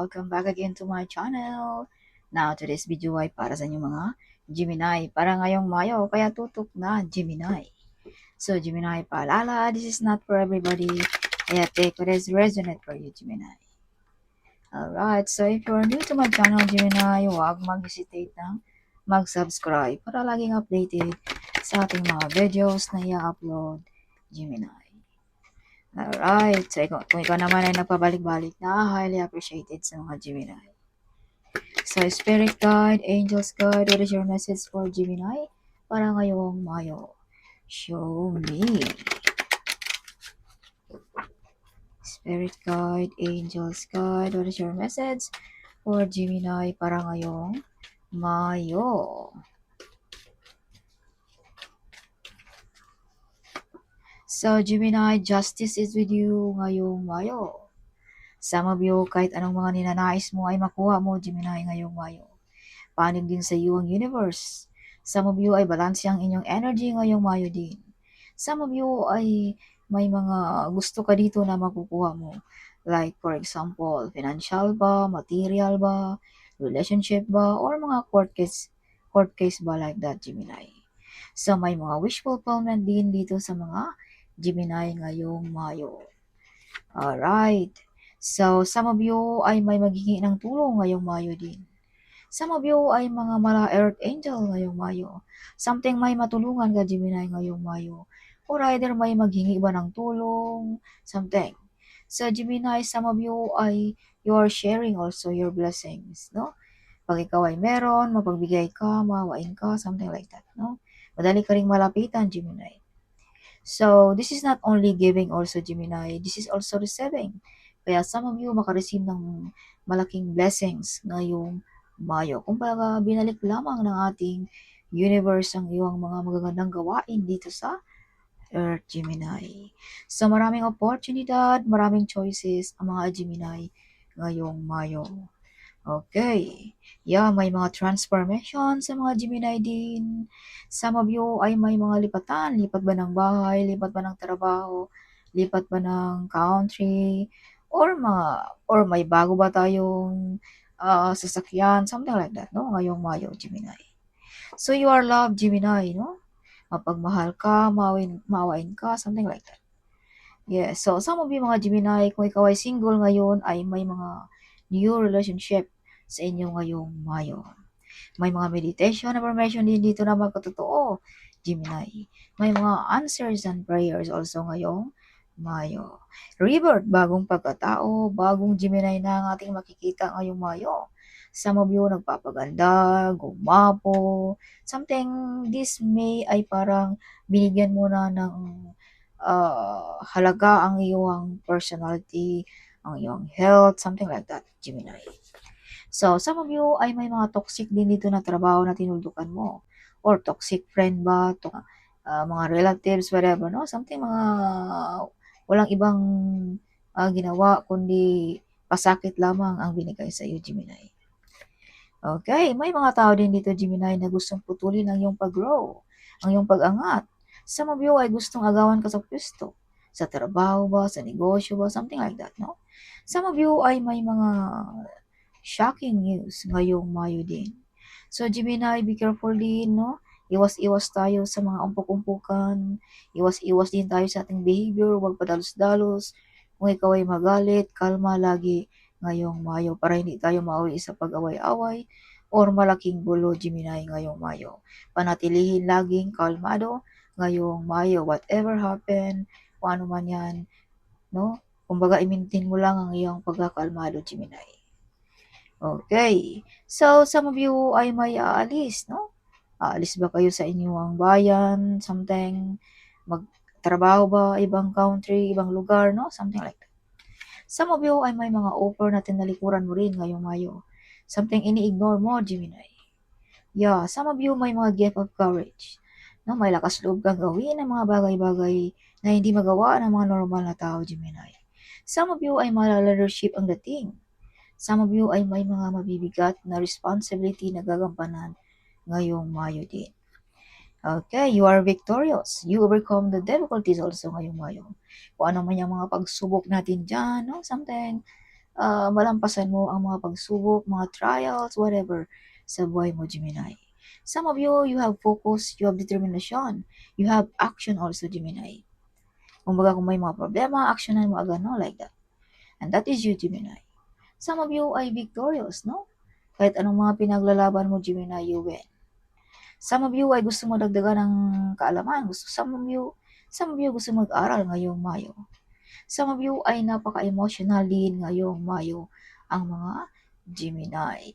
welcome back again to my channel. Now, today's video ay para sa inyong mga Gemini. Para ngayong Mayo, kaya tutok na Gemini. So, Gemini, paalala, this is not for everybody. Kaya take what is resonate for you, Gemini. Alright, so if you are new to my channel, Gemini, huwag mag-hesitate ng mag-subscribe para laging updated sa ating mga videos na i-upload, Gemini. Alright, so kung ikaw naman ay nagpabalik-balik na, highly appreciated sa mga Gemini. So, Spirit Guide, Angels Guide, what is your message for Gemini para ngayong Mayo? Show me. Spirit Guide, Angels Guide, what is your message for Gemini para ngayong Mayo? So, Gemini, justice is with you ngayong Mayo. Some of you, kahit anong mga ninanais mo ay makuha mo, Gemini, ngayong Mayo. Panig din sa iyo ang universe. Some of you ay balanse ang inyong energy ngayong Mayo din. Some of you ay may mga gusto ka dito na makukuha mo. Like, for example, financial ba, material ba, relationship ba, or mga court case ba like that, Gemini. So, may mga wish fulfillment din dito sa mga Gemini ngayong Mayo. Alright. So, some of you ay may maghingi ng tulong ngayong Mayo din. Some of you ay mga mala earth angel ngayong Mayo. Something may matulungan ka, Gemini, ngayong Mayo. Or either may maghingi ba ng tulong, something. Sa Gemini, some of you ay you are sharing also your blessings, no? Pag ikaw ay meron, mapagbigay ka, mawain ka, something like that, no? Madali ka ring malapitan, Gemini. So, this is not only giving also, Gemini, this is also receiving. Kaya some of you makareceive ng malaking blessings ngayong Mayo. Kumbaga, binalik lamang ng ating universe ang iyong mga magagandang gawain dito sa Earth, Gemini. So, maraming oportunidad, maraming choices ang mga Gemini ngayong Mayo. Okay. Yeah, may mga transformation sa mga Gemini din. Some of you ay may mga lipatan. Lipat ba ng bahay, lipat ba ng trabaho, lipat ba ng country, or may bago ba tayong sasakyan, something like that, no? Ngayong Mayo, Gemini. So you are love, Gemini, no? Mapagmahal ka, mawain ka, something like that. Yes, so some of you mga Gemini, kung ikaw ay single ngayon, ay may mga new relationship sa inyo ngayong Mayo. May mga meditation affirmation din dito na magkatotoo, Gemini. May mga answers and prayers also ngayong Mayo. Rebirth, bagong pagkatao, bagong Gemini na ang ating makikita ngayong Mayo. Some of you nagpapaganda, gumapo, something this May ay parang binigyan mo na ng halaga ang iyong personality, ang iyong health, something like that, Gemini. So, some of you ay may mga toxic din dito na trabaho na tinuldukan mo. Or toxic friend ba, mga relatives, whatever, no? Something mga walang ibang ginawa, kundi pasakit lamang ang binigay sa iyo, Gemini. Okay, may mga tao din dito, Gemini, na gustong putulin ang iyong pag-grow, ang iyong pag-angat. Some of you ay gustong agawan ka sa pwesto, sa trabaho ba, sa negosyo ba, something like that, no? Some of you ay may mga shocking news ngayong Mayo din. So, Gemini, be careful din, no? Iwas-iwas tayo sa mga umpok-umpukan. Iwas-iwas din tayo sa ating behavior. Huwag padalos-dalos. Kung ikaw ay magalit, kalma lagi ngayong Mayo para hindi tayo mauwi sa pag-away-away or malaking gulo, Gemini, ngayong Mayo. Panatilihin laging kalmado ngayong Mayo. Whatever happen, kung ano man yan, no? Kumbaga, i-maintain mo lang ang iyong pagkakalmado, Gemini. Okay. So, some of you ay may aalis, no? Aalis ba kayo sa inyong bayan, something, magtrabaho ba, ibang country, ibang lugar, no? Something like that. Some of you ay may mga offer na tinalikuran mo rin ngayong Mayo. Something ini-ignore mo, Gemini. Yeah, some of you may mga gift of courage. No? May lakas loob kang gawin ng mga bagay-bagay na hindi magawa ng mga normal na tao, Gemini. Some of you ay mala-leadership ang dating. Some of you ay may mga mabibigat na responsibility na gagampanan ngayong Mayo din. Okay, you are victorious. You overcome the difficulties also ngayong Mayo. Kung ano man yung mga pagsubok natin dyan, no? Something, malampasan mo ang mga pagsubok, mga trials, whatever sa buhay mo, Gemini. Some of you, you have focus, you have determination, you have action also, Gemini. Kumbaga kung may mga problema, actionan mo agad, no? Like that. And that is you, Gemini. Some of you ay victorious, no? Kahit anong mga pinaglalaban mo, Gemini, you win. Some of you ay gusto mo dagdagan ng kaalaman. Some of you gusto mag-aral ngayong Mayo. Some of you ay napaka-emotional din ngayong Mayo ang mga Gemini.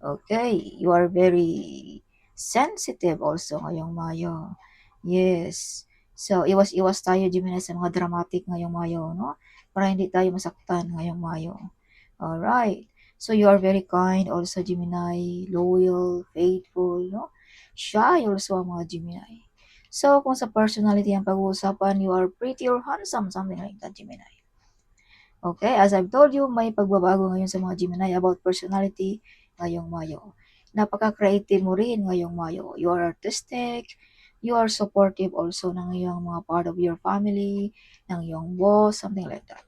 Okay, you are very sensitive also ngayong Mayo. Yes. So, iwas-iwas tayo, Gemini, sa mga dramatic ngayong Mayo, no? Para hindi tayo masaktan ngayong Mayo. Alright. So, you are very kind also, Gemini, loyal, faithful, no? Shy also ang mga Gemini. So, kung sa personality ang pag-uusapan, you are pretty or handsome, something like that, Gemini. Okay, as I've told you, may pagbabago ngayon sa mga Gemini about personality ngayong Mayo. Napaka-creative mo rin ngayong Mayo. You are artistic, you are supportive also ng iyong mga part of your family, ng iyong boss, something like that.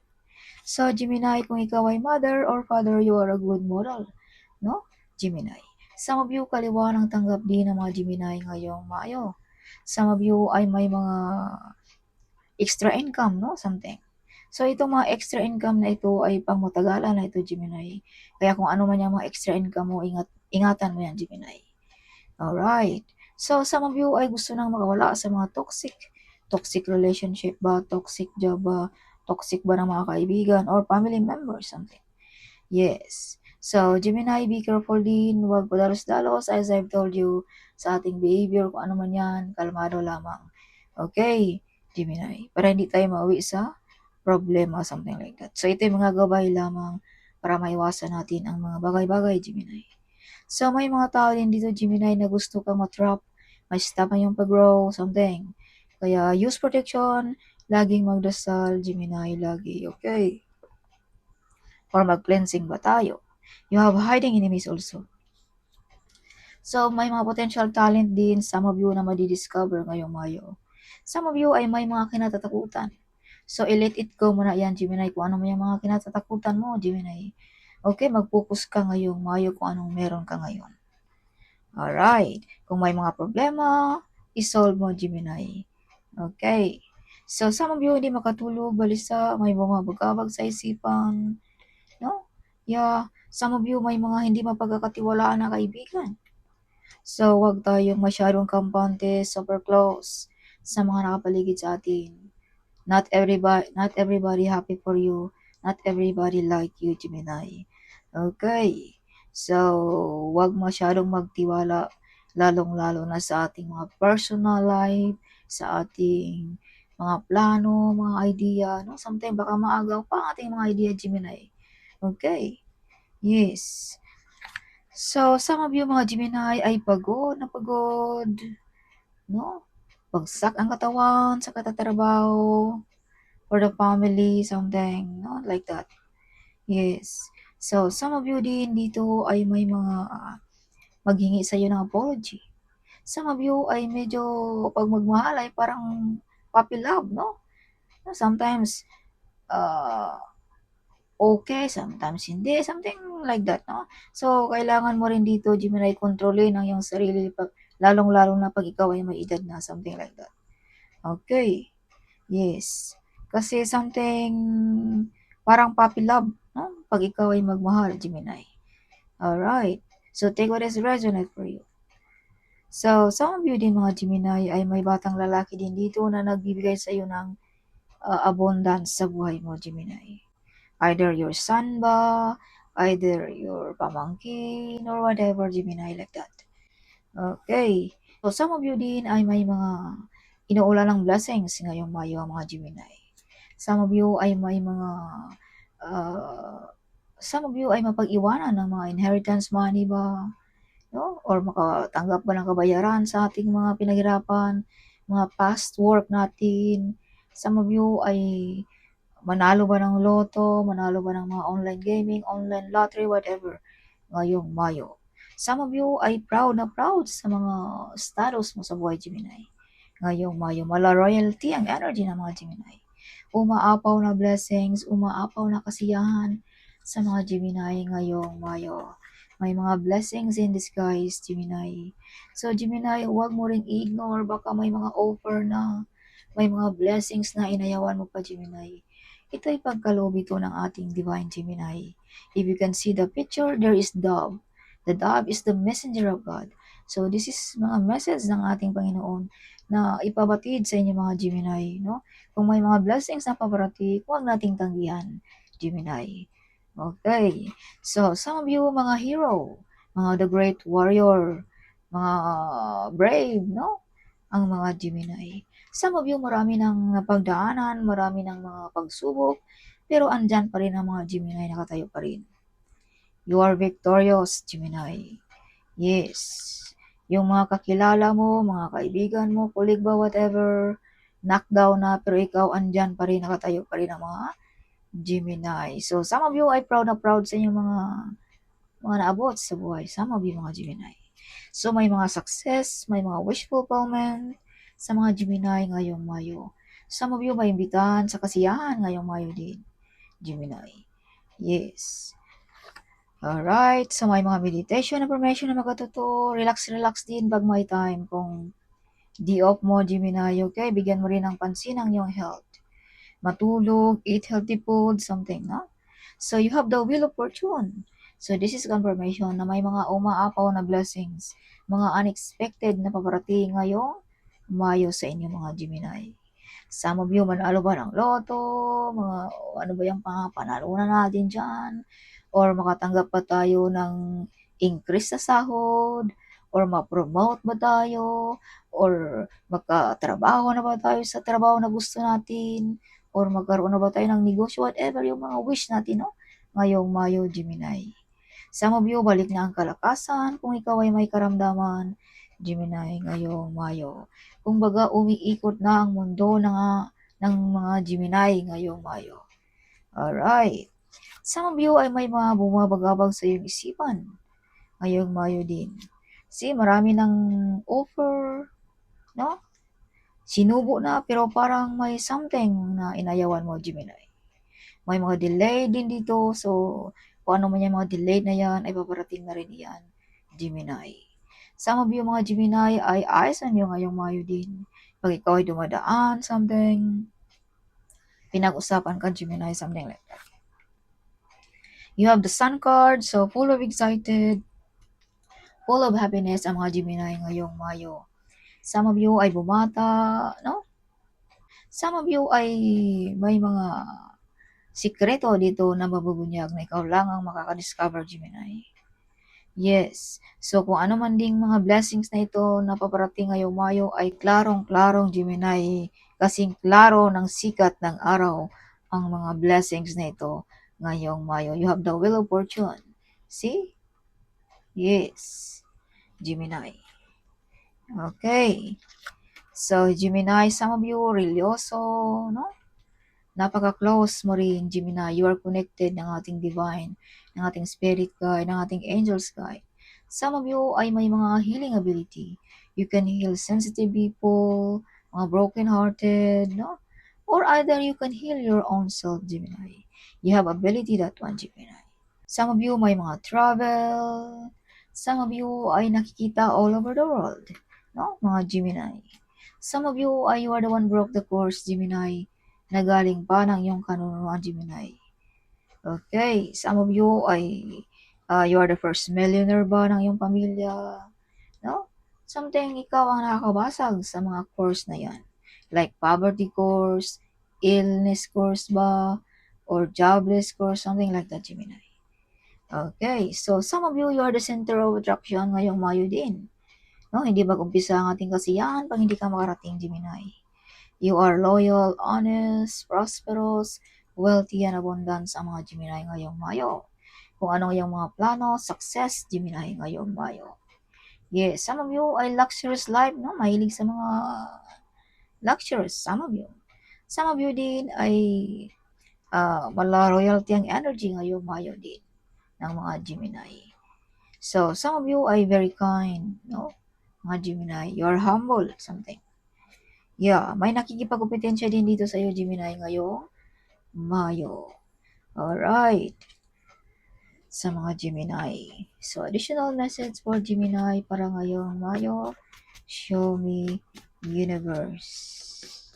So, Gemini, kung ikaw ay mother or father, you are a good model, no? Gemini. Some of you, kaliwa ng tanggap din ng mga Gemini ngayong Mayo. Some of you ay may mga extra income, no? Something. So, itong mga extra income na ito ay pangmatagalan na ito, Gemini. Kaya kung ano man yung mga extra income mo, ingatan mo yan, Gemini. Alright. So, some of you ay gusto nang makawala sa mga toxic relationship ba, toxic job ba, toxic ba ng mga kaibigan or family members, something. Yes. So, Gemini, be careful din. Huwag padalos-dalos as I've told you sa ating behavior, kung ano man yan, kalmado lamang. Okay, Gemini. Para hindi tayo mauwi sa problema, something like that. So, ito yung mga gabay lamang para maiwasan natin ang mga bagay-bagay, Gemini. So, may mga tao din dito, Gemini, na gusto kang matrap, ma-stop ang yung pag-grow, something. Kaya, use protection, laging magdasal, Gemini, lagi, okay? Or mag-cleansing ba tayo? You have hiding enemies also. So, may mga potential talent din, some of you na madidiscover ngayong Mayo. Some of you ay may mga kinatatakutan. So, i-let it go muna yan, Gemini, kung ano may mga kinatatakutan mo, Gemini. Okay, mag-focus ka ngayong Mayo kung anong meron ka ngayon. Alright, kung may mga problema, isolve mo, Gemini. Okay. So, some of you hindi makatulog, balisa, may bumabagabag sa isipan, no? Yeah, some of you may mga hindi mapagkakatiwalaan na kaibigan. So, wag tayong masyadong kampante, super close sa mga nakapaligid sa atin. Not everybody happy for you. Not everybody like you, Gemini. Okay. So, wag masyadong magtiwala, lalong-lalo na sa ating mga personal life, sa ating mga plano, mga idea, no? Sometimes baka maagaw pa ang ating mga idea, Gemini. Okay. Yes. So, some of you mga Gemini ay pagod na pagod, no? Bagsak ang katawan sa katatrabaho, for the family, something, no? Like that. Yes. So, some of you din dito ay may mga maghingi sa iyo ng apology. Some of you ay medyo pag magmahal ay parang puppy love, no? Sometimes, uh, okay, sometimes hindi, something like that, no? So, kailangan mo rin dito, Gemini, kontrolin ang iyong sarili, lalong-lalo na pag ikaw ay may edad na, something like that. Okay. Yes. Kasi something parang puppy love, no? Pag ikaw ay magmahal, Gemini. Alright. So, take what is resonate for you. So, some of you din mga Gemini ay may batang lalaki din dito na nagbibigay sa iyo ng abundance sa buhay mo, Gemini. Either your son ba, either your pamangkin, or whatever, Gemini, like that. Okay. So, some of you din ay may mga inuulan ng blessings ngayong Mayo, mga Gemini. Some of you ay may mga, some of you ay mapag-iwanan ng mga inheritance money ba, no? Or makatanggap ba ng kabayaran sa ating mga pinaghirapan, mga past work natin. Some of you ay manalo ba ng loto, manalo ba ng mga online gaming, online lottery, whatever, ngayong Mayo. Some of you ay proud na proud sa mga status mo sa buhay, Gemini. Ngayong Mayo, mala royalty ang energy ng mga Gemini. Umaapaw na blessings, umaapaw na kasiyahan sa mga Gemini ngayong Mayo. May mga blessings in disguise, Gemini. So, Gemini, huwag mo ring i-ignore. Baka may mga offer na, may mga blessings na inayawan mo pa, Gemini. Ito ay pagkaloob ito ng ating Divine Gemini. If you can see the picture, there is dove. The dove is the messenger of God. So, this is mga message ng ating Panginoon na ipabatid sa inyo mga Gemini, no? Kung may mga blessings na paparating, huwag nating tanggihan, Gemini. Okay. So, some of you, mga hero, mga the great warrior, mga brave, no? Ang mga Gemini. Some of you, marami ng napagdaanan, marami ng mga pagsubok, pero andyan pa rin ang mga Gemini, nakatayo pa rin. You are victorious, Gemini. Yes. Yung mga kakilala mo, mga kaibigan mo, colleague ba, whatever, knockdown na, pero ikaw andyan pa rin, nakatayo pa rin ang mga Gemini. So, some of you ay proud na proud sa inyong mga naabot sa buhay. Some of you, mga Gemini. So, may mga success, may mga wish fulfillment sa mga Gemini ngayong Mayo. Some of you may imbitahan sa kasiyahan ngayong Mayo din, Gemini. Yes. Alright, so may mga meditation information na magkatotoo. Relax din pag may time. Kung di off mo, Gemini, okay? Bigyan mo rin ng pansin ang iyong health. Matulog, eat healthy food, something, no? So you have the wheel of fortune. So this is confirmation na may mga umaapaw na blessings, mga unexpected na paparating ngayong Mayo sa inyo mga Gemini. Some of you manalo ba ng loto, mga ano ba yung panalunan natin dyan, or makatanggap pa tayo ng increase sa sahod, or ma-promote ba tayo, or magkatrabaho na ba tayo sa trabaho na gusto natin, or magkaroon na ba tayo ng negosyo, whatever yung mga wish natin, no? Ngayong Mayo, Gemini. Some of you, balik na ang kalakasan kung ikaw ay may karamdaman, Gemini, ngayong Mayo. Kung baga, umiikot na ang mundo ng mga Gemini ngayong Mayo. Alright. Some of you ay may mga bumabagabag sa iyong isipan ngayong Mayo din. See, marami ng offer, no? Sinubo na pero parang may something na inayawan mo, Gemini. May mga delay din dito, so kung ano man yung mga delay na yan, ay paparating na rin yan, Gemini. Some of you mga Gemini ay eyes on you ngayong Mayo din. Pag ikaw ay dumadaan, something, pinag-usapan ka, Gemini, something like that. You have the Sun card, so full of excited, full of happiness ang mga Gemini ngayong Mayo. Some of you ay bumata, no? Some of you ay may mga sikreto dito na mabubunyag na ikaw lang ang makaka-discover, Gemini. Yes. So, kung ano man ding mga blessings na ito na paparating ngayong Mayo ay klarong-klarong, Gemini, kasing klaro ng sikat ng araw ang mga blessings na ito ngayong Mayo. You have the wheel of fortune. See? Yes. Gemini. Okay. So, Gemini, some of you, religyoso, no? Napaka-close mo rin, Gemini. You are connected ng ating divine, ng ating spirit guide, ng ating angels guide. Some of you ay may mga healing ability. You can heal sensitive people, mga broken-hearted, no? Or either you can heal your own self, Gemini. You have ability that one, Gemini. Some of you may mga travel. Some of you ay nakikita all over the world, no? Mga Gemini. Some of you ay you are the one broke the course, Gemini, na galing pa ng iyong kanunuan, Gemini. Okay, some of you ay you are the first millionaire ba ng iyong pamilya, no? Something ikaw ang nakakabasag sa mga course na yan. Like poverty course, illness course ba, or jobless course, something like that, Gemini. Okay, so some of you, you are the center of attraction ngayong Mayo din. No, hindi mag-umpisa ang ating kasiyahan pag hindi ka makarating, Gemini. You are loyal, honest, prosperous, wealthy, and abundance ang mga Gemini ngayong Mayo. Kung ano yung mga plano, success, Gemini ngayong Mayo. Yes, some of you ay luxurious life, no? Mahilig sa mga luxurious, some of you. Some of you din ay mala royalty ang energy ngayong Mayo din ng mga Gemini. So, some of you ay very kind, no? Mga Gemini, you are humble, something. Yeah, may nakikipagkompetensya din dito sa iyo, Gemini, ngayong Mayo. Alright. sa mga Gemini. So, additional message for Gemini para ngayong Mayo, show me universe.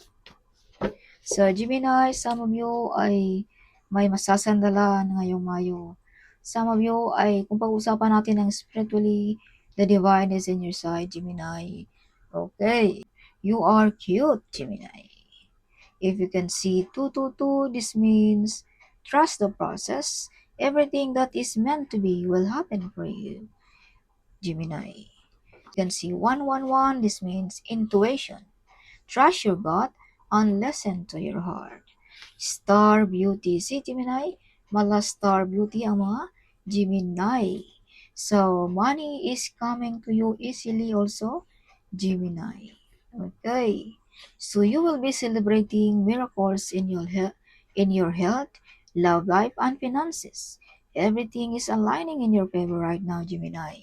So, Gemini, some of you ay may masasandalan ngayong Mayo. Some of you ay, kung pag-usapan natin ng spiritually, the divine is in your side, Gemini. Okay. You are cute, Gemini. If you can see 222, this means trust the process. Everything that is meant to be will happen for you, Gemini. You can see 111, this means intuition. Trust your gut and listen to your heart. Star Beauty. Si Gemini, mala Star Beauty ang mga Gemini. So, money is coming to you easily also, Gemini. Okay. So, you will be celebrating miracles in your health, love life, and finances. Everything is aligning in your favor right now, Gemini.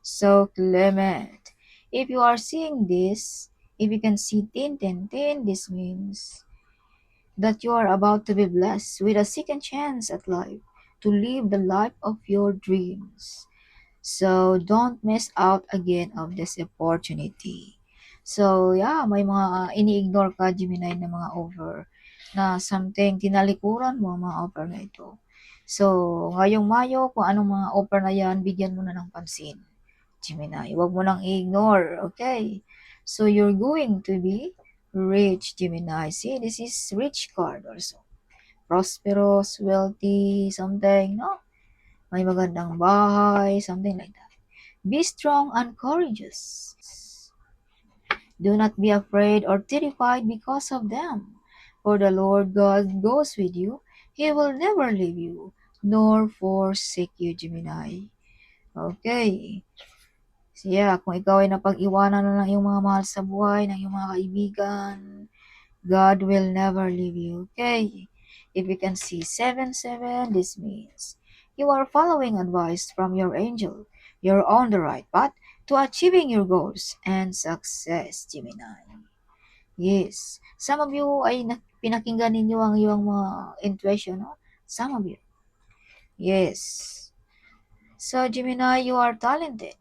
So, Clement, if you are seeing this, if you can see 10, 10, 10, this means that you are about to be blessed with a second chance at life to live the life of your dreams. So, don't miss out again of this opportunity. So, yeah, may mga ini-ignore ka, Gemini, na mga offer na something tinalikuran mo ang mga offer na ito. So, ngayong Mayo, kung anong mga offer na yan, bigyan mo na ng pansin, Gemini. Huwag mo nang i-ignore, okay? So, you're going to be rich, Gemini. See, this is rich card also. Prosperous, wealthy, something, no? May magandang bahay, something like that. Be strong and courageous. Do not be afraid or terrified because of them. For the Lord God goes with you. He will never leave you, nor forsake you, Gemini. Okay. So yeah, kung ikaw ay napag-iwanan na ng iyong mga mahal sa buhay, ng iyong mga kaibigan, God will never leave you. Okay. If you can see 7-7, this means you are following advice from your angel. You're on the right path to achieving your goals and success, Gemini. Yes. Some of you ay pinakinggan ninyo ang iyong mga intuition, no? Some of you. Yes. So, Gemini, you are talented.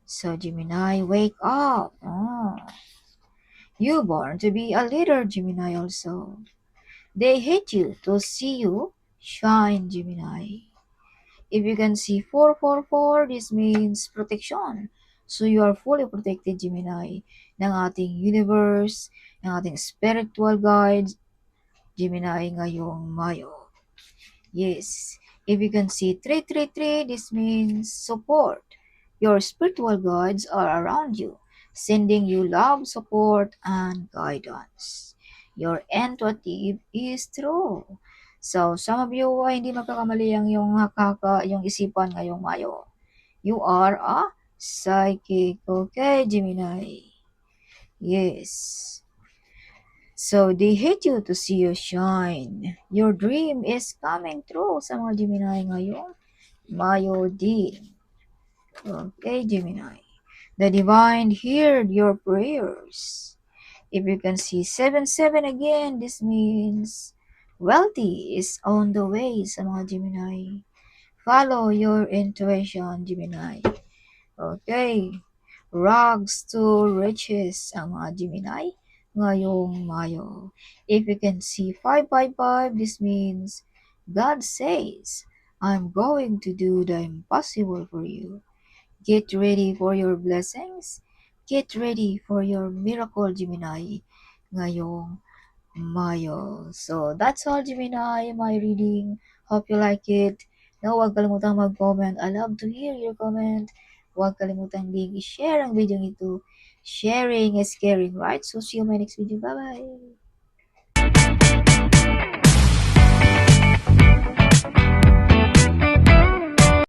So, Gemini, wake up. Oh. You're born to be a leader, Gemini, also. They hate you to see you shine, Gemini. If you can see 444, this means protection. So you are fully protected, Gemini, ng ating universe, ng ating spiritual guides, Gemini, ngayong Mayo. Yes. If you can see 333, this means support. Your spiritual guides are around you, sending you love, support, and guidance. Your intuitive is true. So, some of you ay hindi magkakamali ang yung isipan ngayong Mayo. You are a psychic. Okay, Gemini. Yes. So, they hate you to see you shine. Your dream is coming true sa mga Gemini ngayon. Mayo din. Okay, Gemini. The divine heard your prayers. If you can see 7-7 again, this means wealthy is on the way sa mga Gemini. Follow your intuition, Gemini. Okay. Rags to riches ang mga Gemini ngayong Mayo. If you can see 555, this means God says, I'm going to do the impossible for you. Get ready for your blessings. Get ready for your miracle, Gemini, ngayong Mayo. So, that's all, Gemini, my reading. Hope you like it. No, huwag kalimutang mag-comment. I love to hear your comment. Huwag kalimutang i-share ang video ito. Sharing is caring, right? So, see you in my next video. Bye-bye!